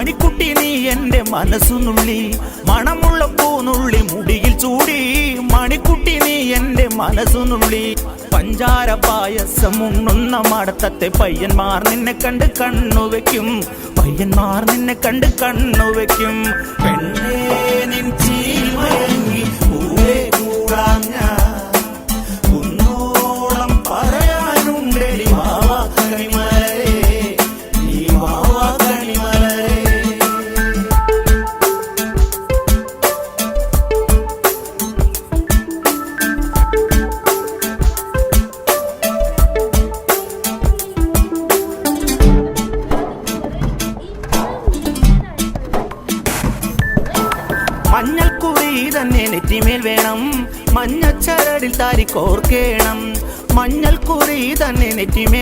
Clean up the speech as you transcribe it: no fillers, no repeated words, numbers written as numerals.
മണിക്കുട്ടി നീ എൻ്റെ മനസ്സുനുള്ളി, മണമുള്ള പൂനുള്ളി മുടിയിൽ ചൂടി. മണിക്കുട്ടി നീ എൻ്റെ മനസ്സുനുള്ളി. പഞ്ചാര പായസം ഉണ്ണുന്ന മടത്തത്തെ പയ്യന്മാർ നിന്നെ കണ്ട് കണ്ണുവെക്കും, പയ്യന്മാർ നിന്നെ കണ്ട് കണ്ണുവെക്കും. പെണ്ണേ നിൻ ചീമയങ്ങി പൂവേ കൂടാൻ ഞാൻ, കുന്നോളം പറയാനുണ്ടെടി വാവാ കണിമലരേ, നീ വാവാ കണിമലരേ. മഞ്ഞൾക്കുറി തന്നെ നെറ്റിമേൽ വേണം, മഞ്ഞച്ചരടിൽ താരി കോർക്കേണം. മഞ്ഞൾക്കുറി തന്നെ നെറ്റിമേൽ